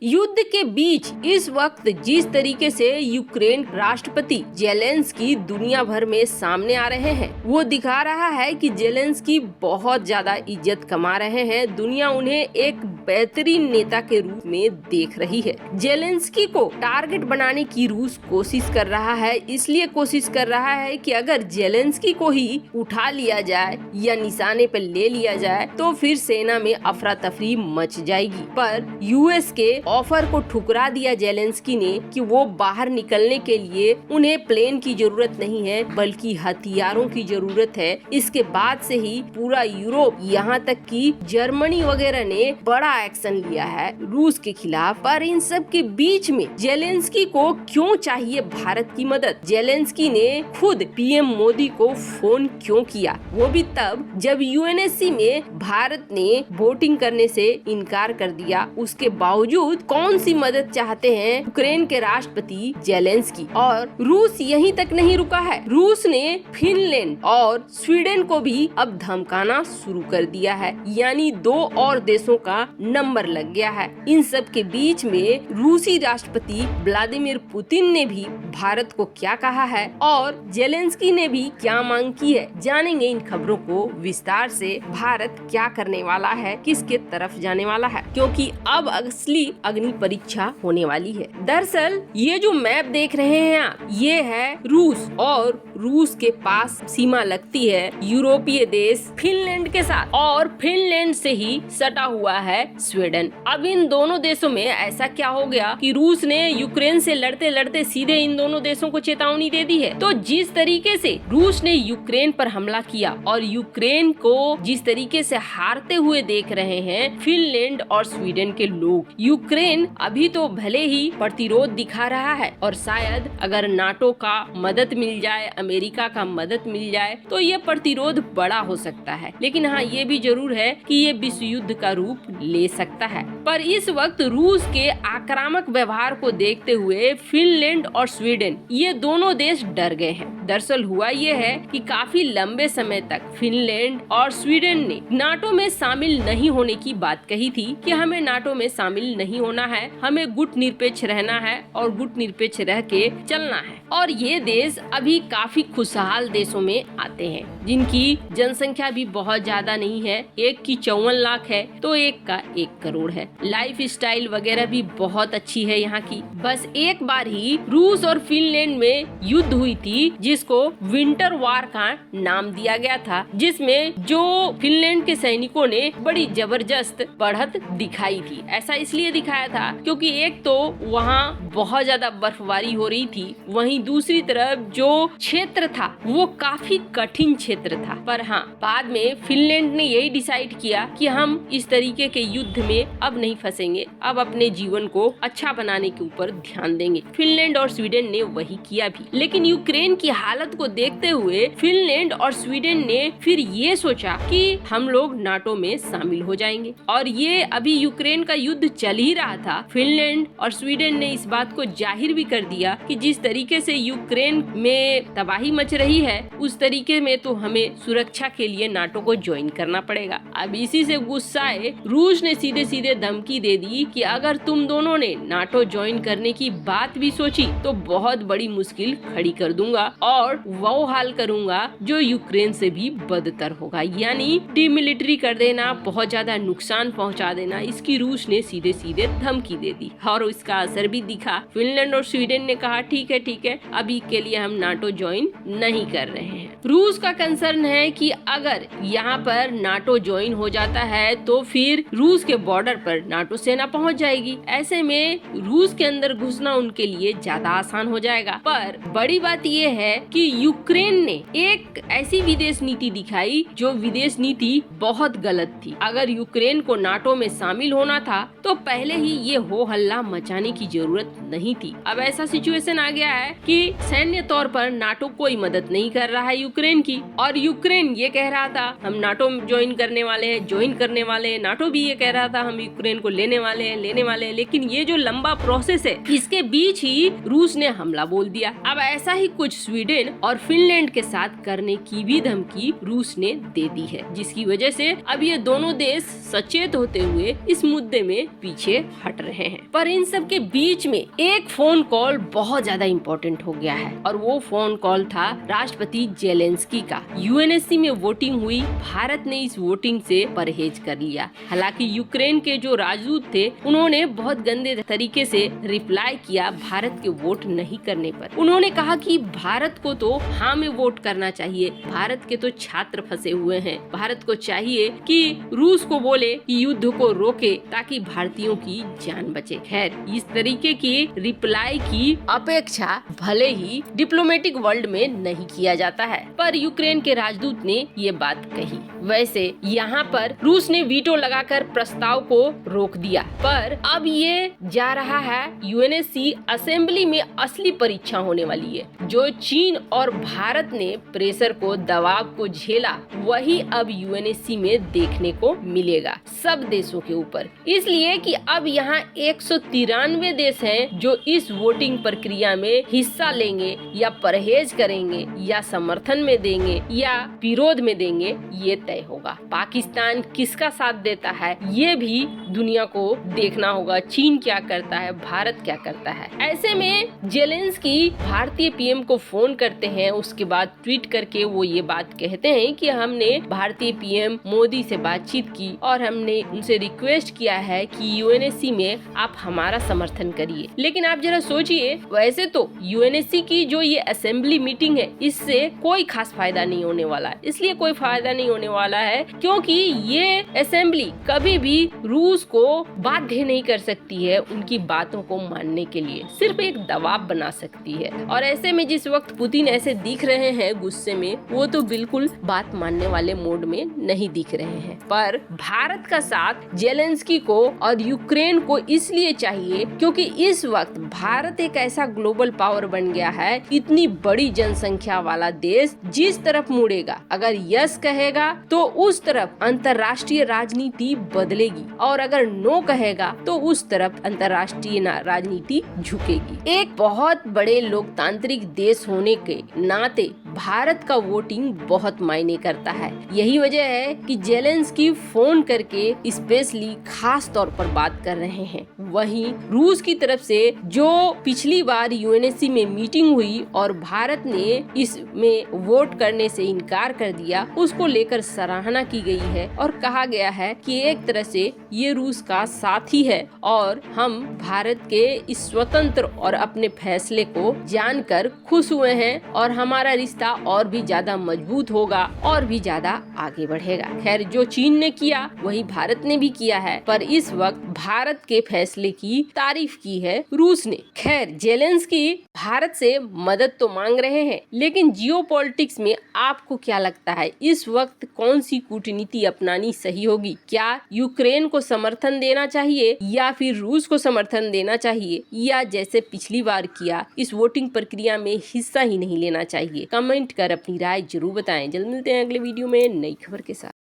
युद्ध के बीच इस वक्त जिस तरीके से यूक्रेन राष्ट्रपति जेलेंस्की दुनिया भर में सामने आ रहे हैं, वो दिखा रहा है कि जेलेंस्की बहुत ज्यादा इज्जत कमा रहे हैं। दुनिया उन्हें एक बेहतरीन नेता के रूप में देख रही है। जेलेंस्की को टारगेट बनाने की रूस कोशिश कर रहा है, इसलिए कोशिश कर रहा है कि अगर जेलेंस्की को ही उठा लिया जाए या निशाने पर ले लिया जाए तो फिर सेना में अफरा तफरी मच जाएगी। पर यूएस के ऑफर को ठुकरा दिया जेलेंस्की ने कि वो बाहर निकलने के लिए उन्हें प्लेन की जरूरत नहीं है बल्कि हथियारों की जरूरत है। इसके बाद से ही पूरा यूरोप यहाँ तक कि जर्मनी वगैरह ने बड़ा एक्शन लिया है रूस के खिलाफ। पर इन सब के बीच में जेलेंस्की को क्यों चाहिए भारत की मदद? जेलेंस्की ने खुद पीएम मोदी को फोन क्यों किया, वो भी तब जब यूएनएससी में भारत ने वोटिंग करने से इनकार कर दिया। उसके बावजूद कौन सी मदद चाहते हैं यूक्रेन के राष्ट्रपति जेलेंस्की। और रूस यहीं तक नहीं रुका है, रूस ने फिनलैंड और स्वीडन को भी अब धमकाना शुरू कर दिया है, यानी 2 और देशों का नंबर लग गया है। इन सब के बीच में रूसी राष्ट्रपति व्लादिमीर पुतिन ने भी भारत को क्या कहा है और जेलेंस्की ने भी क्या मांग की है, जानेंगे इन खबरों को विस्तार से। भारत क्या करने वाला है, किसके तरफ जाने वाला है, क्योंकि अब असली अग्नि परीक्षा होने वाली है। दरअसल ये जो मैप देख रहे हैं आप, ये है रूस, और रूस के पास सीमा लगती है यूरोपीय देश फिनलैंड के साथ, और फिनलैंड से ही सटा हुआ है स्वीडन। अब इन दोनों देशों में ऐसा क्या हो गया कि रूस ने यूक्रेन से लड़ते लड़ते सीधे इन दोनों देशों को चेतावनी दे दी है। तो जिस तरीके से रूस ने यूक्रेन पर हमला किया और यूक्रेन को जिस तरीके से हारते हुए देख रहे हैं फिनलैंड और स्वीडन के लोग, यूक्रेन अभी तो भले ही प्रतिरोध दिखा रहा है और शायद अगर नाटो का मदद मिल जाए, अमेरिका का मदद मिल जाए तो ये प्रतिरोध बड़ा हो सकता है। लेकिन हाँ, ये भी जरूर है कि ये विश्व युद्ध का रूप ले सकता है। पर इस वक्त रूस के आक्रामक व्यवहार को देखते हुए फिनलैंड और स्वीडन, ये दोनों देश डर गए हैं। दरअसल हुआ ये है कि काफी लंबे समय तक फिनलैंड और स्वीडन ने नाटो में शामिल नहीं होने की बात कही थी कि हमें नाटो में शामिल नहीं होना है, हमें गुट निरपेक्ष रहना है और गुट निरपेक्ष रह के चलना है। और ये देश अभी काफी खुशहाल देशों में आते हैं, जिनकी जनसंख्या भी बहुत ज्यादा नहीं है, एक की 54 लाख है तो एक का 1 करोड़ है। लाइफ स्टाइल वगैरह भी बहुत अच्छी है यहाँ की। बस एक बार ही रूस और फिनलैंड में युद्ध हुई थी जिसको विंटर वॉर का नाम दिया गया था, जिसमें जो फिनलैंड के सैनिकों ने बड़ी जबरदस्त बढ़त दिखाई थी। ऐसा इसलिए दिखाया था क्योंकि एक तो वहाँ बहुत ज्यादा बर्फबारी हो रही थी, वहीं दूसरी तरफ जो क्षेत्र था वो काफी कठिन क्षेत्र था। पर हाँ, बाद में फिनलैंड ने यही डिसाइड किया कि हम इस तरीके के युद्ध में अब नहीं फंसेंगे, अब अपने जीवन को अच्छा बनाने के ऊपर ध्यान देंगे। फिनलैंड और स्वीडन ने वही किया भी। लेकिन यूक्रेन की हालत को देखते हुए फिनलैंड और स्वीडन ने फिर ये सोचा कि हम लोग नाटो में शामिल हो जाएंगे। और ये अभी यूक्रेन का युद्ध चल ही रहा था, फिनलैंड और स्वीडन ने इस बात को जाहिर भी कर दिया कि जिस तरीके से यूक्रेन में तबाही मच रही है उस तरीके में तो हमें सुरक्षा के लिए नाटो को ज्वाइन करना पड़ेगा। अब इसी से गुस्साए रूस ने सीधे सीधे धमकी दे दी कि अगर तुम दोनों ने नाटो ज्वाइन करने की बात भी सोची तो बहुत बड़ी मुश्किल खड़ी कर दूंगा और वो हाल करूंगा जो यूक्रेन से भी बदतर होगा, यानी डिमिलिटरी कर देना, बहुत ज्यादा नुकसान पहुंचा देना। इसकी रूस ने सीधे सीधे धमकी दे दी और इसका असर भी दिखा। फिनलैंड और स्वीडन ने कहा ठीक है, अभी के लिए हम नाटो ज्वाइन नहीं कर रहे हैं। रूस का कंसर्न है कि अगर यहाँ पर नाटो ज्वाइन हो जाता है तो फिर रूस के बॉर्डर पर नाटो सेना पहुँच जाएगी। ऐसे में रूस के अंदर घुसना उनके लिए ज्यादा आसान हो जाएगा। पर बड़ी बात ये है कि यूक्रेन ने एक ऐसी विदेश नीति दिखाई जो विदेश नीति बहुत गलत थी। अगर यूक्रेन को नाटो में शामिल होना था तो पहले ही ये हो हल्ला मचाने की जरूरत नहीं थी। अब ऐसा सिचुएशन आ गया है कि सैन्य तौर पर नाटो कोई मदद नहीं कर रहा है यूक्रेन की, और यूक्रेन ये कह रहा था हम नाटो ज्वाइन करने वाले हैं, नाटो भी ये कह रहा था हम यूक्रेन को लेने वाले हैं। लेकिन ये जो लंबा प्रोसेस है इसके बीच ही रूस ने हमला बोल दिया। अब ऐसा ही कुछ स्वीडन और फिनलैंड के साथ करने की भी धमकी रूस ने दे दी है, जिसकी वजह से अब ये दोनों देश सचेत होते हुए इस मुद्दे में पीछे हट रहे हैं। पर इन सब के बीच में एक फोन कॉल बहुत ज्यादा इम्पोर्टेंट हो गया है और वो फोन कॉल था राष्ट्रपति जेलेंस्की का। यूएनएससी में वोटिंग हुई, भारत ने इस वोटिंग से परहेज कर लिया। हालांकि यूक्रेन के जो राजदूत थे उन्होंने बहुत गंदे तरीके से रिप्लाई किया भारत के वोट नहीं करने पर। उन्होंने कहा कि भारत को तो हाँ में वोट करना चाहिए, भारत के तो छात्र फंसे हुए हैं, भारत को चाहिए कि रूस को बोले कि युद्ध को रोके ताकि भारतीयों की जान बचे। खैर, इस तरीके की रिप्लाई की अपेक्षा भले ही डिप्लोमेटिक वर्ल्ड में नहीं किया जाता है, पर यूक्रेन के राजदूत ने ये बात कही। वैसे यहाँ पर रूस ने वीटो लगाकर प्रस्ताव को रोक दिया, पर अब ये जा रहा है यूएनएससी असेंबली में असली परीक्षा होने वाली है। जो चीन और भारत ने प्रेशर को, दबाव को झेला, वही अब यूएनएससी में देखने को मिलेगा सब देशों के ऊपर। इसलिए कि अब यहाँ 193 देश हैं जो इस वोटिंग प्रक्रिया में हिस्सा लेंगे या परहेज करेंगे या समर्थन में देंगे या विरोध में देंगे, ये तय होगा। पाकिस्तान किसका साथ देता है ये भी दुनिया को देखना होगा। चीन क्या करता है, भारत क्या करता है। ऐसे में जेलेंस्की भारतीय पीएम को फोन करते हैं, उसके बाद ट्वीट करके वो ये बात कहते हैं कि हमने भारतीय पीएम मोदी से बातचीत की और हमने उनसे रिक्वेस्ट किया है कि यूएनएससी में आप हमारा समर्थन करिए। लेकिन आप जरा सोचिए, वैसे तो यूएनएससी की जो ये असेंबली मीटिंग है, इससे कोई खास फायदा नहीं होने वाला है। इसलिए कोई फायदा नहीं होने वाला है क्योंकि ये असेंबली कभी भी रूस को बाध्य नहीं कर सकती है उनकी बातों को मानने के लिए, सिर्फ एक दबाव बना सकती है। और ऐसे में जिस वक्त पुतिन ऐसे दिख रहे हैं गुस्से में, वो तो बिल्कुल बात मानने वाले मोड में नहीं दिख रहे हैं। पर भारत का साथ जेलेंस्की को और यूक्रेन को इसलिए चाहिए क्योंकि इस वक्त भारत एक ऐसा ग्लोबल पावर बन गया है, इतनी बड़ी जनसंख्या वाला देश जिस तरफ मुड़ेगा, अगर यस कहेगा तो उस तरफ अंतर्राष्ट्रीय राजनीति बदलेगी और अगर नो कहेगा तो उस तरफ अंतर्राष्ट्रीय राजनीति झुकेगी। एक बहुत बड़े लोकतांत्रिक देश होने के नाते भारत का वोटिंग बहुत मायने करता है। यही वजह है कि जेलेंस्की फोन करके स्पेशली खास तौर पर बात कर रहे हैं। वहीं रूस की तरफ से जो पिछली बार यूएनएससी में मीटिंग हुई और भारत ने इसमें वोट करने से इनकार कर दिया, उसको लेकर सराहना की गई है और कहा गया है कि एक तरह से ये रूस का साथी है और हम भारत के इस स्वतंत्र और अपने फैसले को जानकर खुश हुए हैं और हमारा रिश्ता और भी ज्यादा मजबूत होगा और भी ज्यादा आगे बढ़ेगा। खैर, जो चीन ने किया वही भारत ने भी किया है, पर इस वक्त भारत के फैसले की तारीफ की है रूस ने। खैर, जेलेंस्की भारत से मदद तो मांग रहे हैं, लेकिन जियोपॉलिटिक्स में आपको क्या लगता है इस वक्त कौन सी कूटनीति अपनानी सही होगी? क्या यूक्रेन को समर्थन देना चाहिए या फिर रूस को समर्थन देना चाहिए, या जैसे पिछली बार किया इस वोटिंग प्रक्रिया में हिस्सा ही नहीं लेना चाहिए? कमेंट कर अपनी राय जरूर बताएं। जल्द मिलते हैं अगले वीडियो में नई खबर के साथ।